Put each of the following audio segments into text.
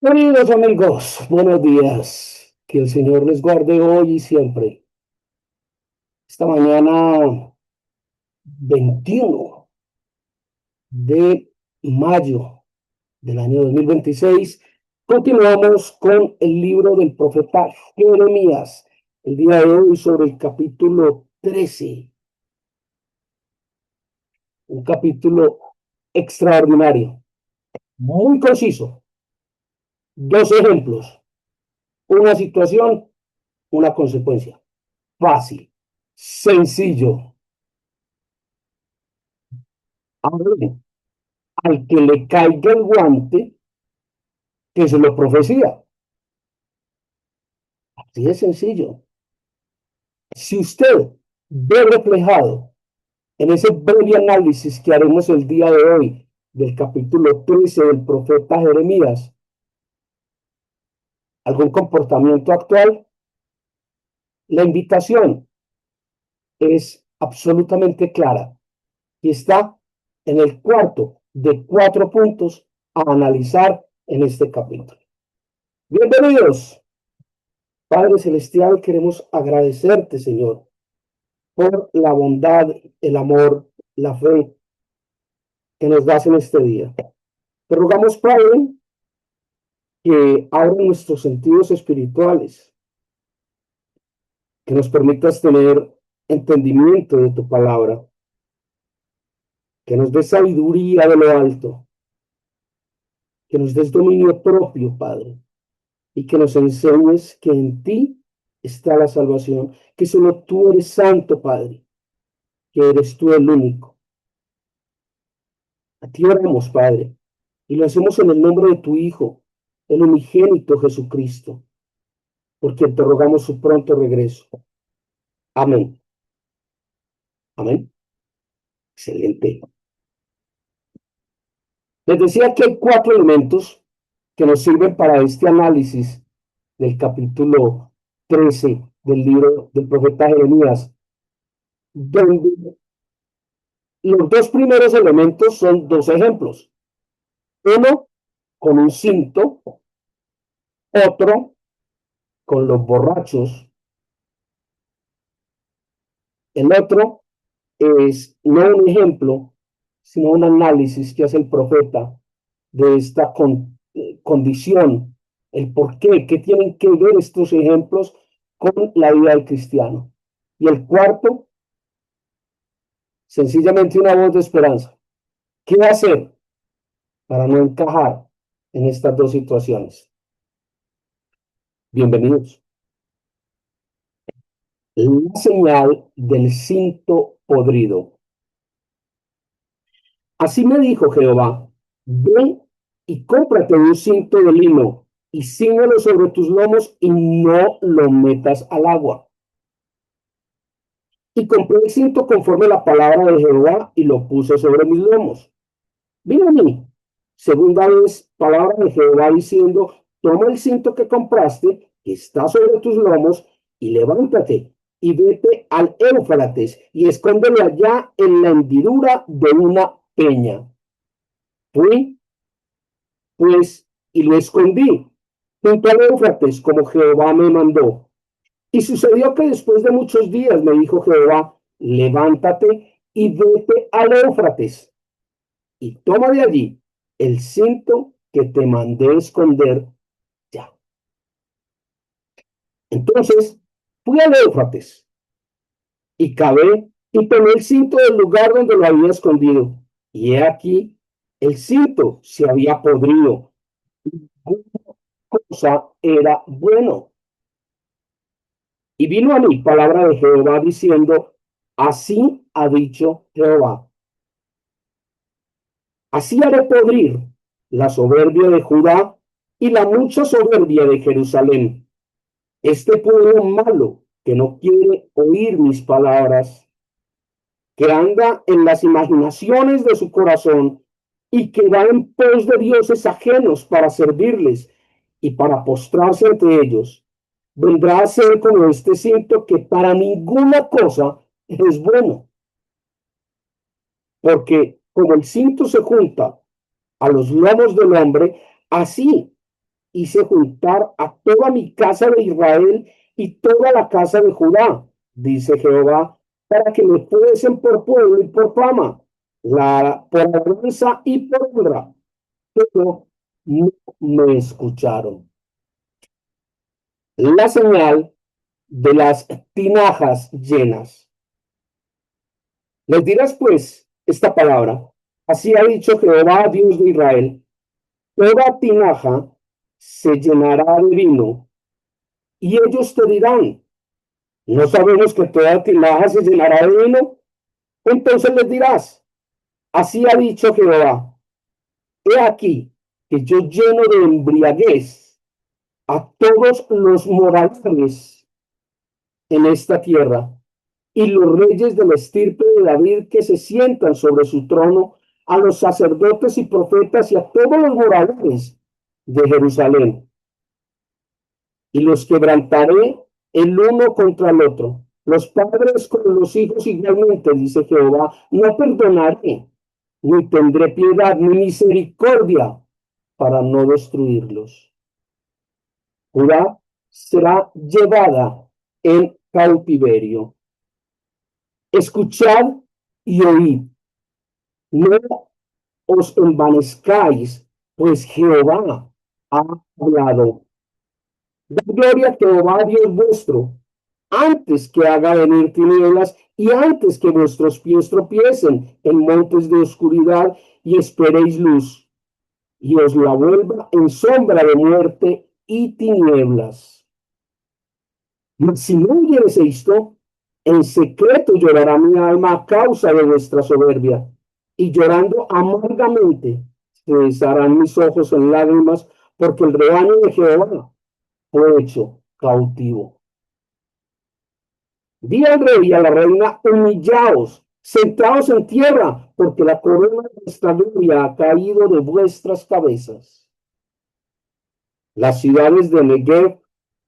Queridos amigos, buenos días. Que el Señor les guarde hoy y siempre. Esta mañana 21 de mayo del año 2026, continuamos con el libro del profeta Jeremías. El día de hoy sobre el capítulo 13, un capítulo extraordinario, muy conciso. Dos ejemplos, una situación, una consecuencia. Fácil, sencillo. Ahora bien, al que le caiga el guante, que se lo profecía. Así de sencillo. Si usted ve reflejado en ese breve análisis que haremos el día de hoy del capítulo 13 del profeta Jeremías, algún comportamiento actual, la invitación es absolutamente clara y está en el cuarto de cuatro puntos a analizar en este capítulo. Bienvenidos. Padre Celestial, queremos agradecerte, Señor, por la bondad, el amor, la fe que nos das en este día. Te rogamos, Padre, que abra nuestros sentidos espirituales, que nos permitas tener entendimiento de tu palabra, que nos des sabiduría de lo alto, que nos des dominio propio, Padre, y que nos enseñes que en ti está la salvación, que solo tú eres santo, Padre, que eres tú el único. A ti oramos, Padre, y lo hacemos en el nombre de tu Hijo, el unigénito Jesucristo, porque te rogamos su pronto regreso. Amén. Amén. Excelente. Les decía que hay cuatro elementos que nos sirven para este análisis del capítulo 13 del libro del profeta Jeremías, donde los dos primeros elementos son dos ejemplos. Uno con un cinto, otro con los borrachos, el otro es no un ejemplo, sino un análisis que hace el profeta de esta condición, el por qué, qué tienen que ver estos ejemplos con la vida del cristiano. Y el cuarto, sencillamente una voz de esperanza. ¿Qué hacer para no encajar en estas dos situaciones? Bienvenidos. La señal del cinto podrido. Así me dijo Jehová, ven y cómprate un cinto de lino y ciñelo sobre tus lomos y no lo metas al agua. Y compré el cinto conforme a la palabra de Jehová y lo puse sobre mis lomos. Vino a mí, segunda vez, palabra de Jehová diciendo, toma el cinto que compraste, que está sobre tus lomos, y levántate y vete al Éufrates y escóndelo allá en la hendidura de una peña. Fui pues, y lo escondí junto al Éufrates, como Jehová me mandó. Y sucedió que después de muchos días me dijo Jehová, levántate y vete al Éufrates, y toma de allí el cinto que te mandé esconder ya. Entonces fui al Éufrates, y cavé, y tomé el cinto del lugar donde lo había escondido. Y he aquí, el cinto se había podrido. Cosa era bueno. Y vino a mí palabra de Jehová diciendo, así ha dicho Jehová, así haré podrir la soberbia de Judá y la mucha soberbia de Jerusalén. Este pueblo malo que no quiere oír mis palabras, que anda en las imaginaciones de su corazón y que va en pos de dioses ajenos para servirles y para postrarse ante ellos, vendrá a ser como este cinto que para ninguna cosa es bueno, porque como el cinto se junta a los lomos del hombre, así hice juntar a toda mi casa de Israel y toda la casa de Judá, dice Jehová, para que me fuesen por pueblo y por fama, por alabanza y por honra. Pero no me escucharon. La señal de las tinajas llenas. Les dirás pues esta palabra. Así ha dicho Jehová, Dios de Israel. Toda tinaja se llenará de vino. Y ellos te dirán, ¿no sabemos que toda tinaja se llenará de vino? Entonces les dirás, así ha dicho Jehová. He aquí que yo lleno de embriaguez a todos los moradores en esta tierra y los reyes de la estirpe de David que se sientan sobre su trono, a los sacerdotes y profetas y a todos los moradores de Jerusalén. Y los quebrantaré el uno contra el otro. Los padres con los hijos igualmente, dice Jehová, no perdonaré, ni tendré piedad, ni misericordia para no destruirlos. Judá será llevada en cautiverio. Escuchad y oíd, no os envanezcáis, pues Jehová ha hablado. Da gloria a Jehová Dios vuestro, antes que haga venir tinieblas y antes que vuestros pies tropiecen en montes de oscuridad y esperéis luz, y os la vuelva en sombra de muerte y tinieblas. Si no hubierais esto, en secreto llorará mi alma a causa de vuestra soberbia, y llorando amargamente se desharán mis ojos en lágrimas, porque el rebaño de Jehová fue hecho cautivo. Di al rey y a la reina, humillaos, sentaos en tierra, porque la corona de vuestra gloria ha caído de vuestras cabezas. Las ciudades de Negev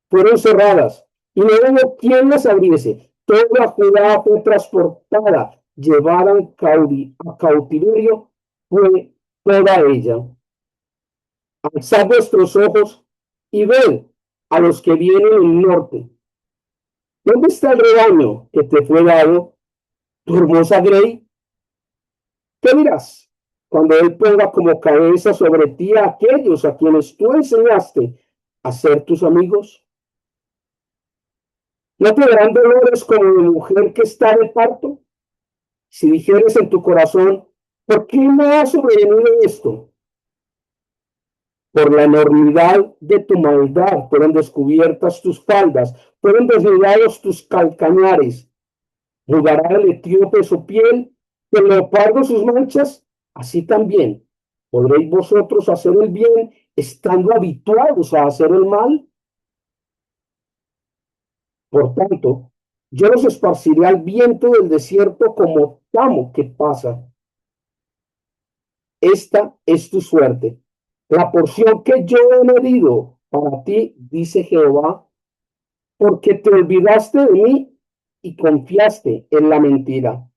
fueron cerradas y no hubo quien las abriese. Toda Judá fue transportada, llevada a cautiverio, fue toda ella. Alzad vuestros ojos y ved a los que vienen del norte. ¿Dónde está el rebaño que te fue dado, tu hermosa Grey? ¿Qué dirás cuando él ponga como cabeza sobre ti a aquellos a quienes tú enseñaste a ser tus amigos? ¿No te darán dolores como de mujer que está de parto? Si dijeres en tu corazón, ¿por qué me ha sobrevenido esto? Por la enormidad de tu maldad fueron descubiertas tus faldas, fueron desnudados tus calcañares. ¿Jugará el etíope su piel, el leopardo sus manchas? Así también podréis vosotros hacer el bien estando habituados a hacer el mal. Por tanto, yo los esparciré al viento del desierto como tamo que pasa. Esta es tu suerte, la porción que yo he medido para ti, dice Jehová, porque te olvidaste de mí y confiaste en la mentira.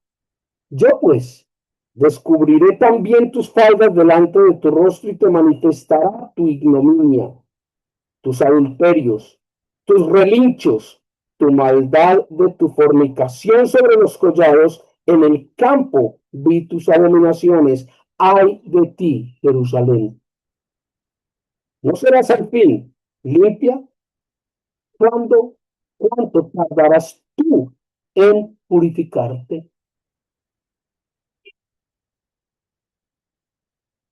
Yo pues descubriré también tus faldas delante de tu rostro y te manifestará tu ignominia, tus adulterios, tus relinchos, tu maldad de tu fornicación sobre los collados, en el campo vi tus abominaciones. Ay de ti, Jerusalén. ¿No serás al fin limpia? ¿Cuánto tardarás tú en purificarte?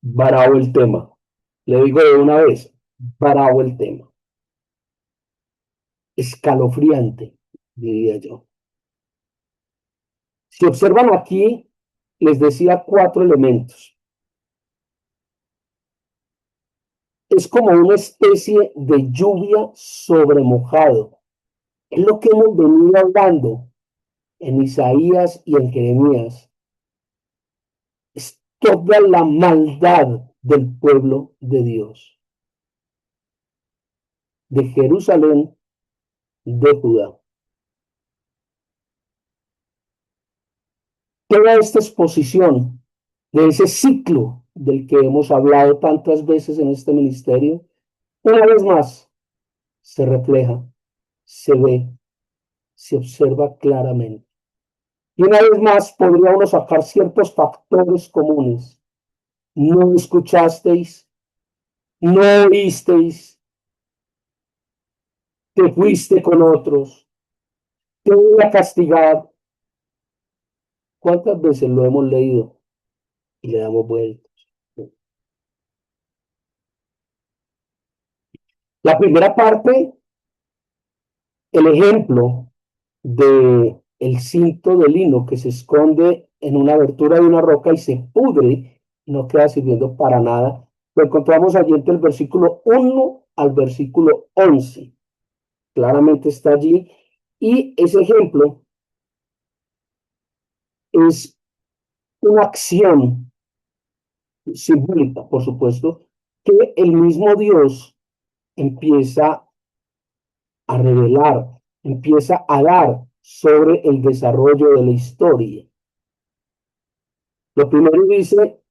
Bravo el tema. Le digo de una vez, bravo el tema. Escalofriante, diría yo. Si observan aquí, les decía 4 elementos. Es como una especie de lluvia sobre mojado. Es lo que hemos venido hablando en Isaías y en Jeremías. Es toda la maldad del pueblo de Dios, de Jerusalén, de Judá. Toda esta exposición de ese ciclo del que hemos hablado tantas veces en este ministerio Una vez más, se refleja, se ve, se observa claramente. Y una vez más, podría uno sacar ciertos factores comunes. No escuchasteis, no oísteis, te fuiste con otros, te voy a castigar. ¿Cuántas veces lo hemos leído y le damos vuelta? La primera parte, el ejemplo de el cinto de lino que se esconde en una abertura de una roca y se pudre, no queda sirviendo para nada. Lo encontramos allí entre el versículo 1 al versículo 11. Claramente está allí. Y ese ejemplo es una acción simbólica, por supuesto, que el mismo Dios empieza a revelar, empieza a dar sobre el desarrollo de la historia. Lo primero dice,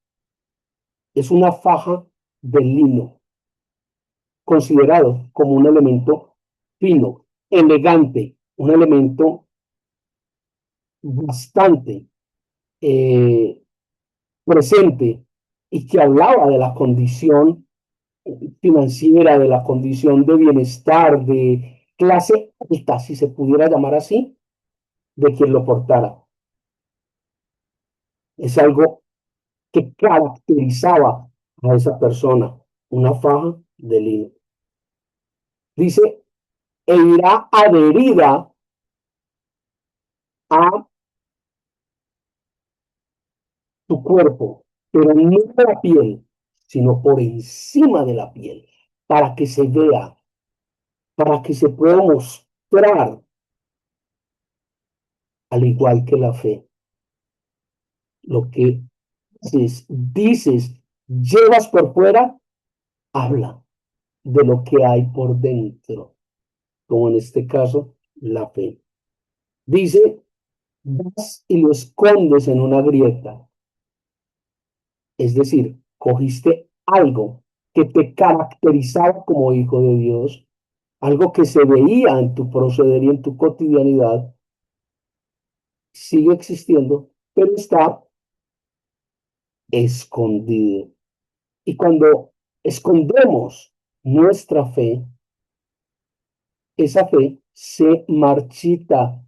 es una faja de lino, considerado como un elemento fino, elegante, un elemento bastante presente y que hablaba de la condición financiera, de la condición de bienestar, de clase alta, si se pudiera llamar así, de quien lo portara. Es algo que caracterizaba a esa persona, una faja de lino. Dice, e irá adherida a tu cuerpo, pero no a la piel, sino por encima de la piel, para que se vea, para que se pueda mostrar, al igual que la fe. Lo que dices, llevas por fuera, habla de lo que hay por dentro, como en este caso, la fe. Dice, vas y lo escondes en una grieta. Es decir, cogiste algo que te caracterizaba como hijo de Dios, algo que se veía en tu proceder y en tu cotidianidad, sigue existiendo, pero está escondido. Y cuando escondemos nuestra fe, esa fe se marchita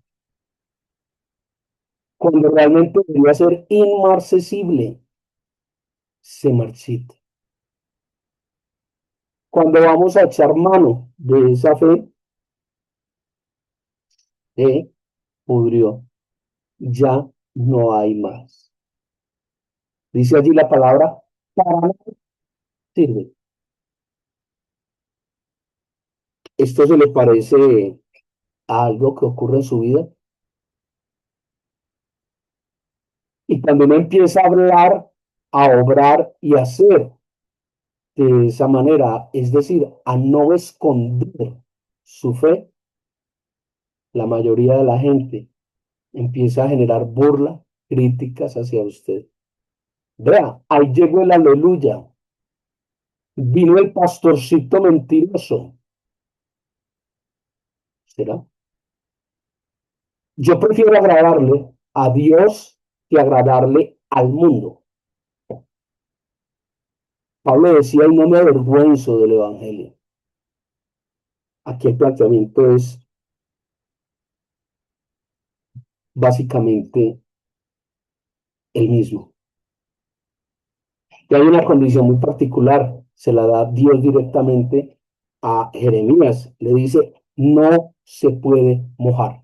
cuando realmente debería ser inmarcesible, se marchita. Cuando vamos a echar mano de esa fe, se pudrió, ya no hay más. Dice allí la palabra, para nada sirve. ¿Esto se le parece a algo que ocurre en su vida? Y cuando uno empieza a hablar, a obrar y a hacer de esa manera, es decir, a no esconder su fe, la mayoría de la gente empieza a generar burla, críticas hacia usted. Vea, ahí llegó el aleluya. Vino el pastorcito mentiroso. ¿Será? Yo prefiero agradarle a Dios que agradarle al mundo. Pablo decía, y no me avergüenzo del Evangelio. Aquí el planteamiento es básicamente el mismo. Y hay una condición muy particular, se la da Dios directamente a Jeremías. Le dice, no se puede mojar.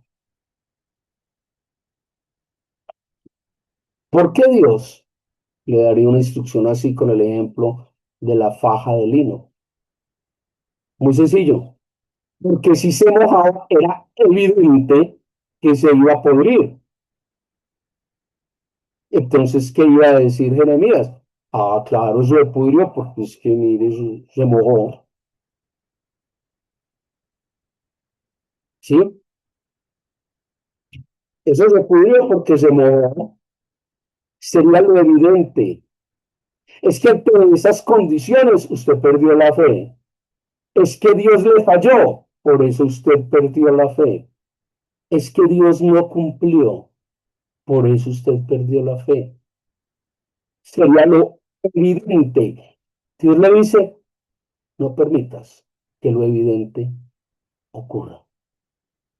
¿Por qué Dios le daría una instrucción así con el ejemplo de la faja de lino? Muy sencillo, porque si se mojaba era evidente que se iba a podrir. Entonces, ¿qué iba a decir Jeremías? Ah, claro, se pudrió porque es que, mire, se mojó. ¿Sí? Eso se pudrió porque se mojó. Sería lo evidente. Es que ante esas condiciones usted perdió la fe. Es que Dios le falló, por eso usted perdió la fe. Es que Dios no cumplió, por eso usted perdió la fe. Sería lo evidente. Dios le dice, no permitas que lo evidente ocurra.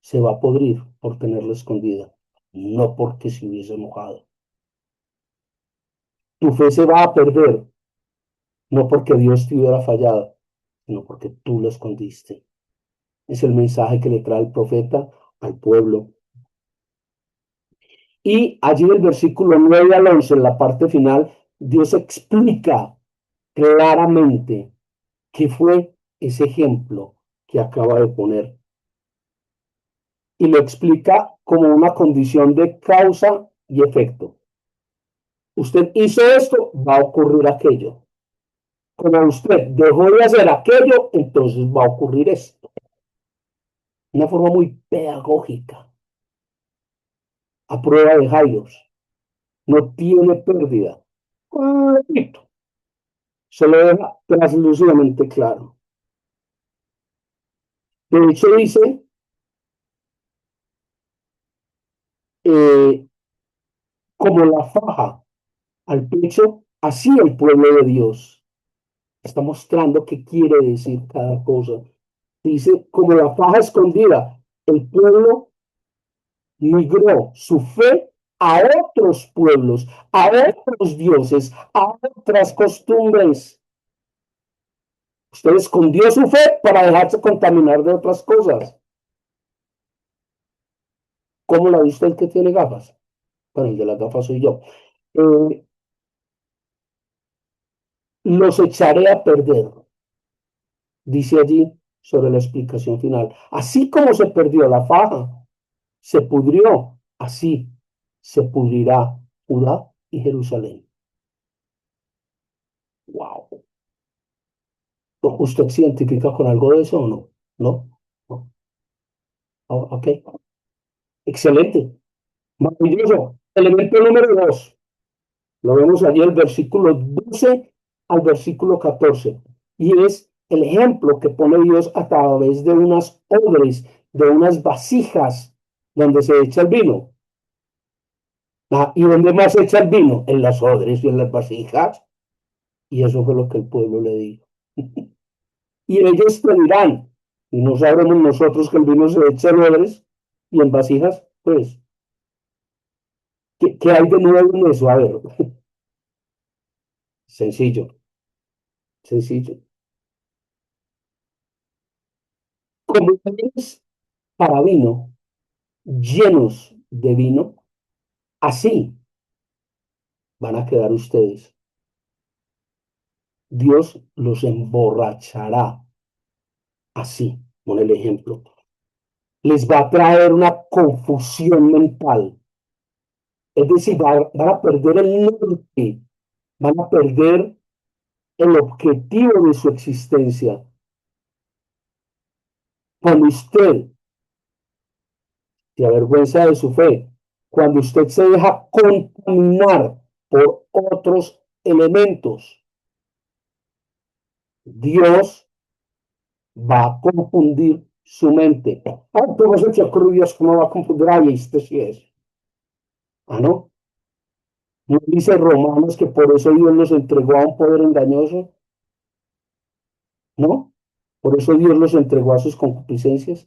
Se va a podrir por tenerla escondida, no porque se hubiese mojado. Tu fe se va a perder, no porque Dios te hubiera fallado, sino porque tú lo escondiste. Es el mensaje que le trae el profeta al pueblo. Y allí en el versículo 9 al 11, en la parte final, Dios explica claramente qué fue ese ejemplo que acaba de poner. Y lo explica como una condición de causa y efecto. Usted hizo esto, va a ocurrir aquello. Como usted dejó de hacer aquello, entonces va a ocurrir esto. Una forma muy pedagógica, a prueba de Jairos. No tiene pérdida. Clarito. Se lo deja translúcidamente claro. De hecho, dice, eh, como la faja al pecho, así el pueblo de Dios. Está mostrando qué quiere decir cada cosa. Dice, como la faja escondida, el pueblo migró su fe a otros pueblos, a otros dioses, a otras costumbres. Usted escondió su fe para dejarse contaminar de otras cosas. ¿Cómo la viste el que tiene gafas? Bueno, el de las gafas soy yo. Eh, los echaré a perder, dice allí sobre la explicación final. Así como se perdió la faja, se pudrió, así se pudrirá Judá y Jerusalén. Wow. ¿Usted se identifica con algo de eso o no? ¿No? ¿No? Oh, ok. Excelente. Maravilloso. Elemento número 2. Lo vemos allí el versículo 12 al versículo 14. Y es el ejemplo que pone Dios a través de unas odres, de unas vasijas donde se echa el vino. Ah, ¿y dónde más se echa el vino? En las odres y en las vasijas. Y eso fue lo que el pueblo le dijo. Y ellos te dirán, y no sabremos nosotros que el vino se echa en odres y en vasijas, pues, ¿qué hay de nuevo en eso? A ver, sencillo, sencillo. Como es para vino, llenos de vino, así van a quedar ustedes. Dios los emborrachará así, con el ejemplo. Les va a traer una confusión mental. Es decir, van a perder el norte, van a perder el objetivo de su existencia. Cuando usted se avergüenza de su fe, cuando usted se deja contaminar por otros elementos, Dios va a confundir su mente. Ah, pero eso te ocurre, Dios, ¿cómo va a confundir? Ay, esto sí es. Ah, no. ¿No dice Romanos que por eso Dios los entregó a un poder engañoso? ¿No? Por eso Dios los entregó a sus concupiscencias.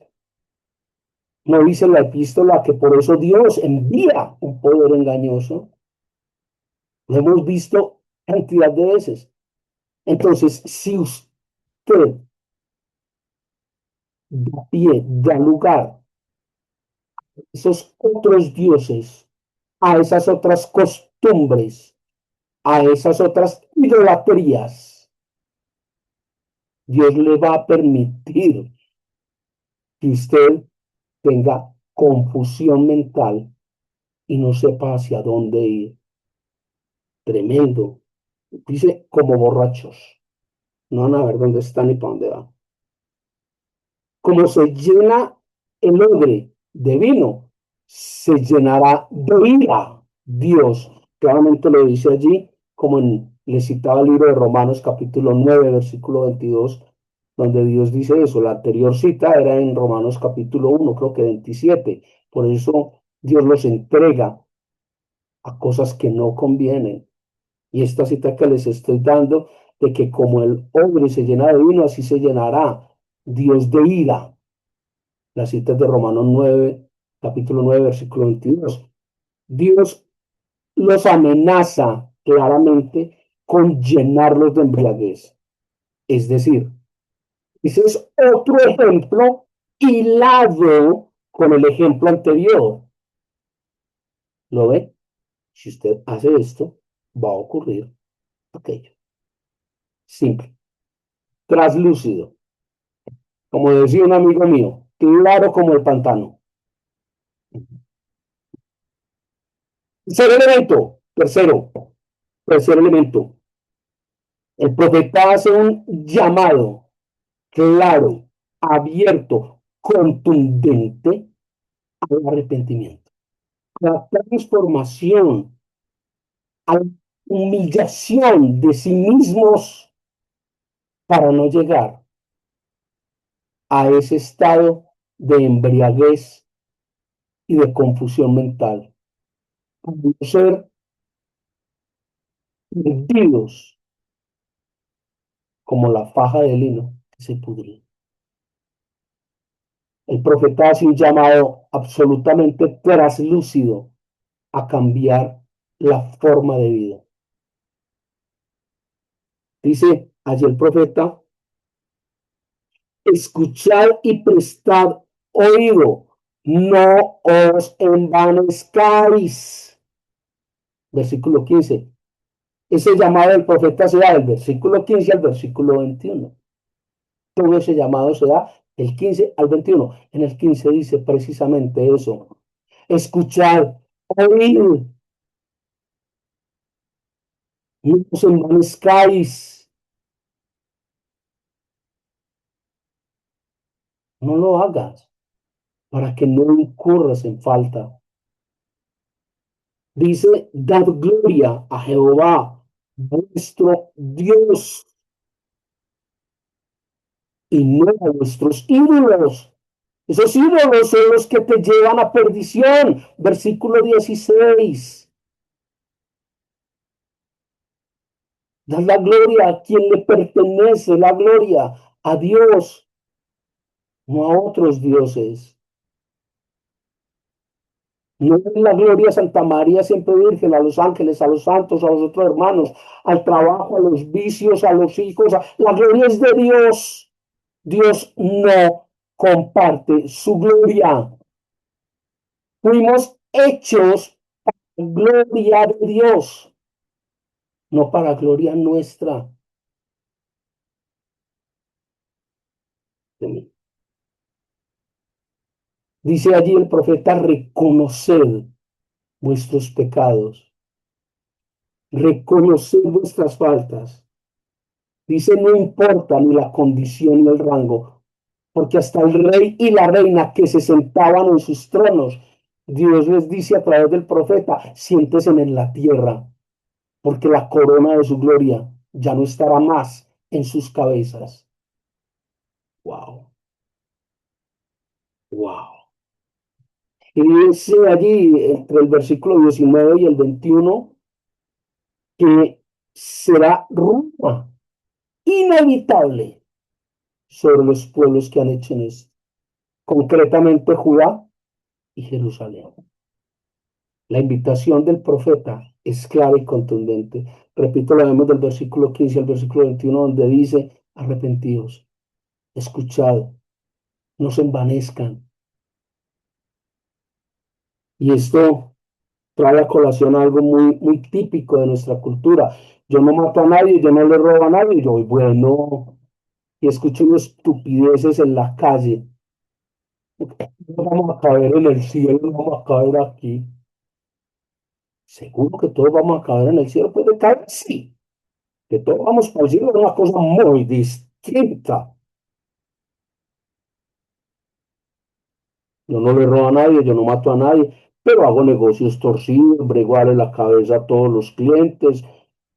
¿No dice la epístola que por eso Dios envía un poder engañoso? Lo hemos visto cantidad de veces. Entonces, si usted da pie, da lugar a esos otros dioses, a esas otras costumbres, a esas otras idolatrías, Dios le va a permitir que usted tenga confusión mental y no sepa hacia dónde ir. Tremendo. Dice como borrachos. No van a ver dónde están ni para dónde van. Como se llena el odre de vino, se llenará de ira. Dios claramente lo dice allí, como le citaba el libro de Romanos capítulo 9 versículo 22. donde Dios dice eso. La anterior cita era en Romanos capítulo 1, creo que 27. Por eso Dios los entrega a cosas que no convienen. Y esta cita que les estoy dando, de que como el hombre se llena de vino, así se llenará Dios de ira. La cita es de Romanos 9, capítulo 9, versículo 22. Dios los amenaza claramente con llenarlos de embriaguez. Es decir, ese es otro ejemplo hilado con el ejemplo anterior. ¿Lo ve? Si usted hace esto, va a ocurrir aquello. Simple, traslúcido. Como decía un amigo mío, claro como el pantano. Tercer elemento. El profeta hace un llamado claro, abierto, contundente al arrepentimiento, a la transformación, a la humillación de sí mismos para no llegar a ese estado de embriaguez y de confusión mental, para no ser perdidos como la faja de lino que se pudre. El profeta hace un llamado absolutamente traslúcido a cambiar la forma de vida. Dice allí el profeta, escuchad y prestad oído, no os envanezcáis. Versículo 15. Ese llamado del profeta se da del versículo 15 al versículo 21. Todo ese llamado se da del 15 al 21. En el 15 dice precisamente eso. Escuchad, oíd, no os envanezcáis, no lo hagas para que no incurras en falta. Dice, dad gloria a Jehová, vuestro Dios, y no a vuestros ídolos. Esos ídolos son los que te llevan a perdición. Versículo 16. Dad la gloria a quien le pertenece, la gloria a Dios, no a otros dioses. No es la gloria a Santa María siempre Virgen, a los ángeles, a los santos, a los otros hermanos, al trabajo, a los vicios, a los hijos. La gloria es de Dios. Dios no comparte su gloria. Fuimos hechos para gloria de Dios, no para gloria nuestra. Dice allí el profeta, reconoced vuestros pecados, reconoced vuestras faltas. Dice, no importa ni la condición ni el rango, porque hasta el rey y la reina que se sentaban en sus tronos, Dios les dice a través del profeta, siéntese en la tierra, porque la corona de su gloria ya no estará más en sus cabezas. Wow, wow. Y dice allí, entre el versículo 19 y el 21, que será ruina inevitable sobre los pueblos que han hecho en esto, concretamente Judá y Jerusalén. La invitación del profeta es clara y contundente. Repito, lo vemos del versículo 15 al versículo 21, donde dice, arrepentidos, escuchad, no se envanezcan. Y esto trae a colación algo muy, muy típico de nuestra cultura. Yo no mato a nadie, yo no le robo a nadie, yo voy bueno y escucho estupideces en la calle. No vamos a caer en el cielo, no vamos a caer aquí. Seguro que todos vamos a caer en el cielo, puede caer, sí. Que todos vamos para el cielo es una cosa muy distinta. Yo no le robo a nadie, yo no mato a nadie, pero hago negocios torcidos, breguarle la cabeza a todos los clientes,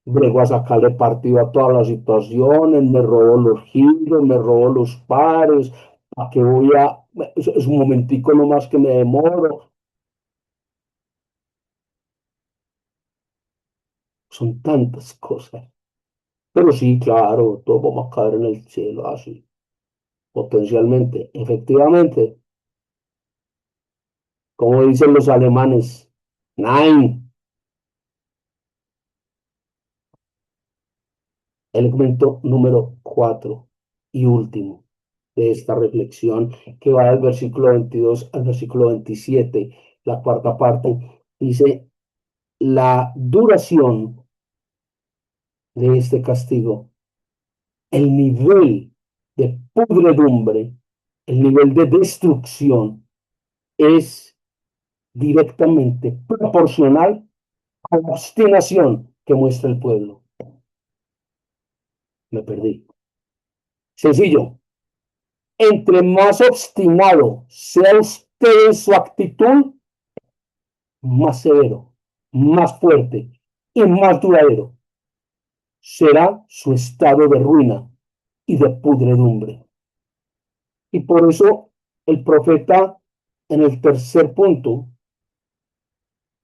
Brego a sacarle partido a todas las situaciones, me robo los giros, me robo los pares, ¿a qué voy a...? Es un momentico nomás que me demoro. Son tantas cosas. Pero sí, claro, todos vamos a caer en el cielo, así, potencialmente. Efectivamente, como dicen los alemanes, nein. Elemento número 4 y último de esta reflexión, que va del versículo 22 al versículo 27, la cuarta parte, dice, la duración de este castigo, el nivel de pudredumbre, el nivel de destrucción es directamente proporcional a la obstinación que muestra el pueblo. Me perdí. Sencillo. Entre más obstinado sea usted en su actitud, más severo, más fuerte y más duradero será su estado de ruina y de pudredumbre. Y por eso el profeta en el tercer punto,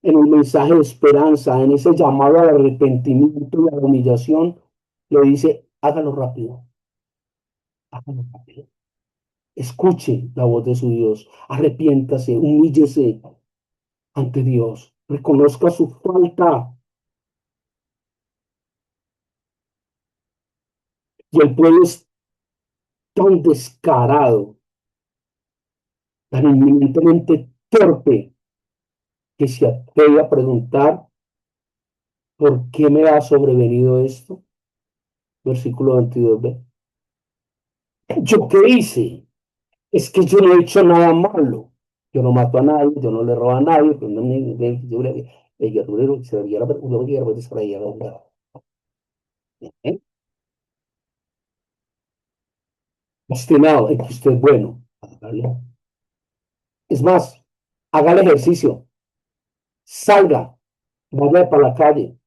en el mensaje de esperanza, en ese llamado al arrepentimiento y a la humillación, le dice, hágalo rápido, hágalo rápido. Escuche la voz de su Dios, arrepiéntase, humíllese ante Dios, reconozca su falta. Y el pueblo es tan descarado, tan inminentemente torpe, que se atreve a preguntar, ¿por qué me ha sobrevenido esto? Versículo 22b. ¿Yo qué hice? Es que yo no he hecho nada malo. Yo no mato a nadie, yo no le robo a nadie, pero no ¿eh? Obstinado en que usted es bueno. Hágale. Es más, haga el ejercicio, salga, vaya para la calle,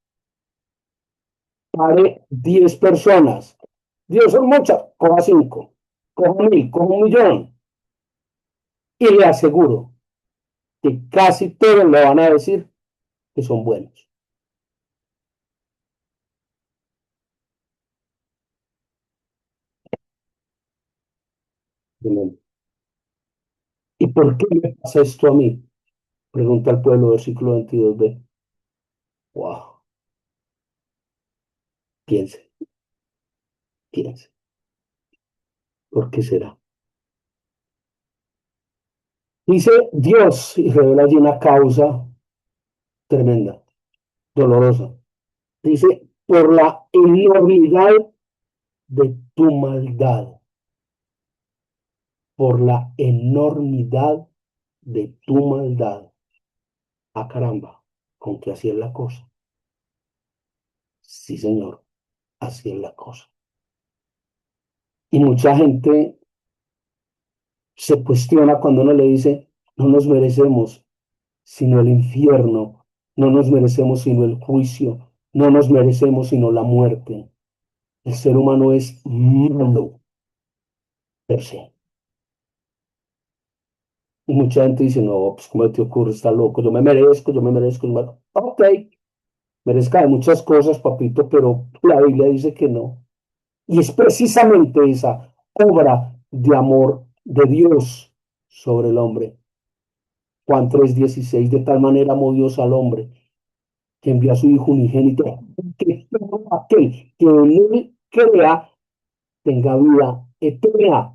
pare 10 personas. 10 son muchas, coja 5, coja 1000, coja 1.000.000. Y le aseguro que casi todos le van a decir que son buenos. ¿Y por qué me pasa esto a mí? Pregunta el pueblo, versículo 22b. Wow, piense, piense. ¿Por qué será? Dice Dios y revela allí una causa tremenda, dolorosa. Dice, por la enormidad de tu maldad, por la enormidad de tu maldad. Ah, caramba, con que así es la cosa. Sí, señor, así es la cosa. Y mucha gente se cuestiona cuando uno le dice, no nos merecemos sino el infierno, no nos merecemos sino el juicio, no nos merecemos sino la muerte. El ser humano es malo per se. Y mucha gente dice, no, pues ¿cómo te ocurre? Está loco, yo me merezco. Ok, merezca de muchas cosas, papito, pero la Biblia dice que no. Y es precisamente esa obra de amor de Dios sobre el hombre. Juan 3:16, de tal manera amó Dios al hombre, que envió a su Hijo unigénito, que todo aquel que en él crea tenga vida eterna.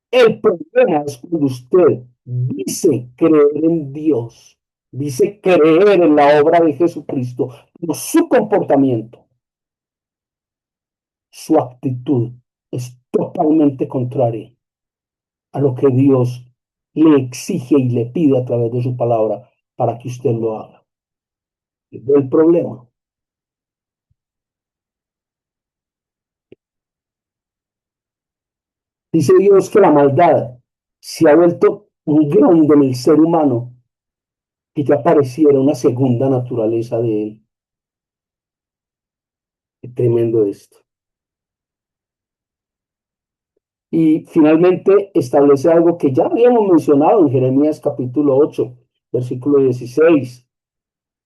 El problema es cuando usted dice creer en Dios, dice creer en la obra de Jesucristo, pero su comportamiento, su actitud es totalmente contraria a lo que Dios le exige y le pide a través de su palabra para que usted lo haga. Es el problema. Dice Dios que la maldad se ha vuelto un grande en el ser humano, que ya pareciera una segunda naturaleza de él. Qué tremendo esto. Y finalmente establece algo que ya habíamos mencionado en Jeremías capítulo 8, versículo 16.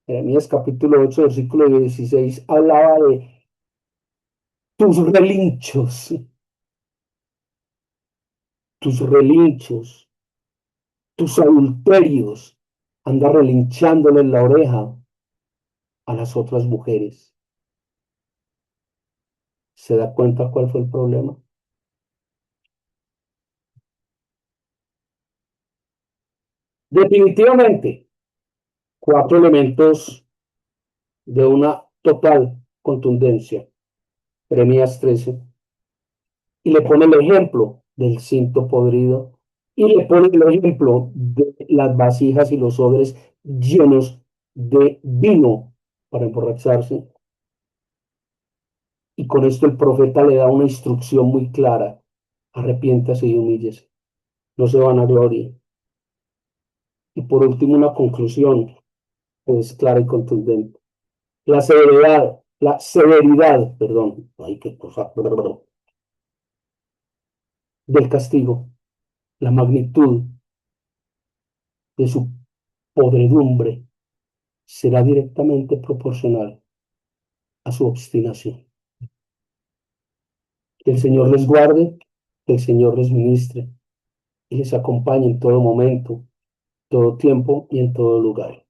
Jeremías capítulo 8, versículo 16 hablaba de tus relinchos, tus adulterios, anda relinchándole en la oreja a las otras mujeres. ¿Se da cuenta cuál fue el problema? Definitivamente, cuatro elementos de una total contundencia. Jeremías 13. Y le pone el ejemplo del cinto podrido y le pone el ejemplo de las vasijas y los odres llenos de vino para emborracharse. Y con esto el profeta le da una instrucción muy clara: arrepiéntase y humíllese, no se van a gloria. Y por último, una conclusión es clara y contundente. La severidad, perdón, ay, qué cosa, perdón, del castigo, la magnitud de su podredumbre será directamente proporcional a su obstinación. Que el Señor les guarde, que el Señor les ministre y les acompañe en todo momento, todo tiempo y en todo lugar.